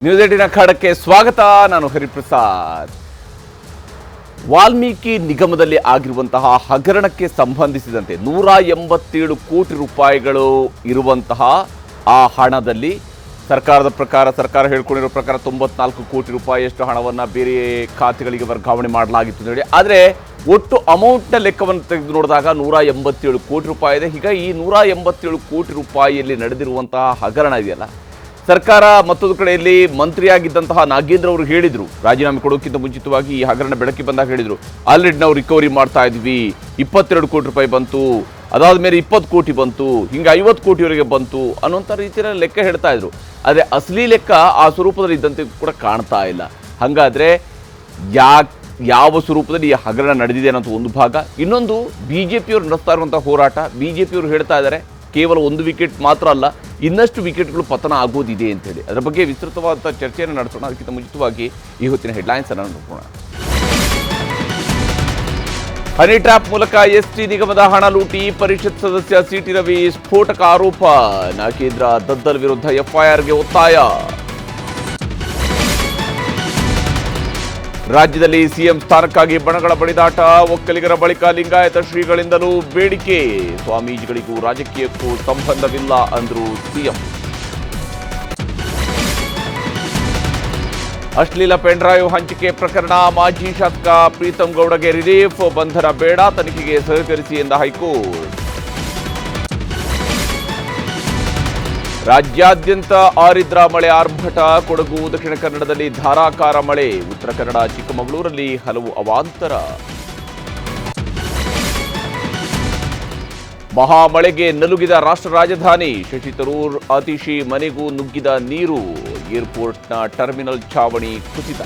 News 18 ಅಖಾಡಕ್ಕೆ ಸ್ವಾಗತ. ನಾನು ಹರಿಪ್ರಸಾದ್. ವಾಲ್ಮೀಕಿ ನಿಗಮದಲ್ಲಿ ಆಗಿರುವಂತಹ ಹಗರಣಕ್ಕೆ ಸಂಬಂಧಿಸಿದಂತೆ 187 ಕೋಟಿ ರೂಪಾಯಿಗಳು ಇರುವಂತಹ ಆ ಹಣದಲ್ಲಿ ಸರ್ಕಾರದ ಪ್ರಕಾರ, ಸರ್ಕಾರ ಹೇಳ್ಕೊಂಡಿರೋ ಪ್ರಕಾರ 94 ಕೋಟಿ ರೂಪಾಯಿಯಷ್ಟು ಹಣವನ್ನು ಬೇರೆ ಖಾತೆಗಳಿಗೆ ವರ್ಗಾವಣೆ ಮಾಡಲಾಗಿತ್ತು ಅಂತ ಹೇಳಿ. ಆದರೆ ಒಟ್ಟು ಅಮೌಂಟ್ನ ಲೆಕ್ಕವನ್ನು ತೆಗೆದು ನೋಡಿದಾಗ 187 ಕೋಟಿ ರೂಪಾಯಿ ಇದೆ. ಈಗ ಈ 187 ಕೋಟಿ ರೂಪಾಯಿಯಲ್ಲಿ ನಡೆದಿರುವಂತಹ ಹಗರಣ ಇದೆಯಲ್ಲ, ಸರ್ಕಾರ ಮತ್ತೊಂದು ಕಡೆಯಲ್ಲಿ ಮಂತ್ರಿಯಾಗಿದ್ದಂತಹ ನಾಗೇಂದ್ರ ಅವರು ಹೇಳಿದರು, ರಾಜೀನಾಮೆ ಕೊಡೋಕ್ಕಿಂತ ಮುಂಚಿತವಾಗಿ ಈ ಹಗರಣ ಬೆಳಕಿಗೆ ಬಂದಾಗ ಹೇಳಿದರು, ಆಲ್ರೆಡಿ ನಾವು ರಿಕವರಿ ಮಾಡ್ತಾ ಇದ್ವಿ, 22 ಕೋಟಿ ರೂಪಾಯಿ ಬಂತು, ಅದಾದ ಮೇಲೆ 20 ಕೋಟಿ ಬಂತು, ಹಿಂಗೆ 50 ಕೋಟಿವರೆಗೆ ಬಂತು ಅನ್ನೋಂಥ ರೀತಿಯಲ್ಲಿ ಲೆಕ್ಕ ಹೇಳ್ತಾ ಇದ್ರು. ಆದರೆ ಅಸಲಿ ಲೆಕ್ಕ ಆ ಸ್ವರೂಪದಲ್ಲಿ ಇದ್ದಂತೆ ಕೂಡ ಕಾಣ್ತಾ ಇಲ್ಲ. ಹಾಗಾದರೆ ಯಾವ ಸ್ವರೂಪದಲ್ಲಿ ಈ ಹಗರಣ ನಡೆದಿದೆ ಅನ್ನೋದು ಒಂದು ಭಾಗ. ಇನ್ನೊಂದು, BJPಯವರು ನಡೆಸ್ತಾ ಇರುವಂಥ ಹೋರಾಟ. BJPಯವರು ಹೇಳ್ತಾ ಇದ್ದಾರೆ ಕೇವಲ ಒಂದು ವಿಕೆಟ್ ಮಾತ್ರ ಅಲ್ಲ, ಇನ್ನಷ್ಟು ವಿಕೆಟ್ಗಳು ಪತನ ಆಗೋದಿದೆ ಅಂತೇಳಿ. ಅದರ ಬಗ್ಗೆ ವಿಸ್ತೃತವಾದ ಚರ್ಚೆಯನ್ನು ನಡೆಸೋಣ. ಅದಕ್ಕಿಂತ ಮುಂಚಿತವಾಗಿ ಈ ಹೊತ್ತಿನ ಹೆಡ್ಲೈನ್ಸ್ ಅನ್ನು ನೋಡೋಣ. ಹನಿ ಟ್ರ್ಯಾಪ್ ಮೂಲಕ ST ನಿಗಮದ ಹಣ ಲೂಟಿ, ಪರಿಷತ್ ಸದಸ್ಯ CT ರವಿ ಸ್ಫೋಟಕ ಆರೋಪ, ನಾಗೇಂದ್ರ ದದ್ದಲ್ ವಿರುದ್ಧ FIRಗೆ ಒತ್ತಾಯ. ರಾಜ್ಯದಲ್ಲಿ CM ಸ್ಥಾನಕ್ಕಾಗಿ ಬಣಗಳ ಬಡಿದಾಟ, ಒಕ್ಕಲಿಗರ ಬಳಿಕ ಲಿಂಗಾಯತ ಶ್ರೀಗಳಿಂದಲೂ ಬೇಡಿಕೆ, ಸ್ವಾಮೀಜಿಗಳಿಗೂ ರಾಜಕೀಯಕ್ಕೂ ಸಂಬಂಧವಿಲ್ಲ ಅಂದ್ರು CM. ಅಶ್ಲೀಲ ಪೆನ್ಡ್ರೈವ್ ಹಂಚಿಕೆ ಪ್ರಕರಣ, ಮಾಜಿ ಶಾಸಕ ಪ್ರೀತಂ ಗೌಡಗೆ ರಿಲೀಫ್, ಬಂಧನ ಬೇಡ, ತನಿಖೆಗೆ ಸಹಕರಿಸಿ ಎಂದ ಹೈಕೋರ್ಟ್. ರಾಜ್ಯಾದ್ಯಂತ ಆರಿದ್ರ ಮಳೆ ಆರ್ಭಟ, ಕೊಡಗು ದಕ್ಷಿಣ ಕನ್ನಡದಲ್ಲಿ ಧಾರಾಕಾರ ಮಳೆ, ಉತ್ತರ ಕನ್ನಡ ಚಿಕ್ಕಮಗಳೂರಲ್ಲಿ ಹಲವು ಅವಾಂತರ. ಮಹಾಮಳೆಗೆ ನಲುಗಿದ ರಾಷ್ಟ್ರ ರಾಜಧಾನಿ, ಶಶಿ ತರೂರ್ ಅತಿಶಿ ಮನೆಗೂ ನುಗ್ಗಿದ ನೀರು, ಏರ್ಪೋರ್ಟ್ನ ಟರ್ಮಿನಲ್ ಛಾವಣಿ ಕುಸಿತ.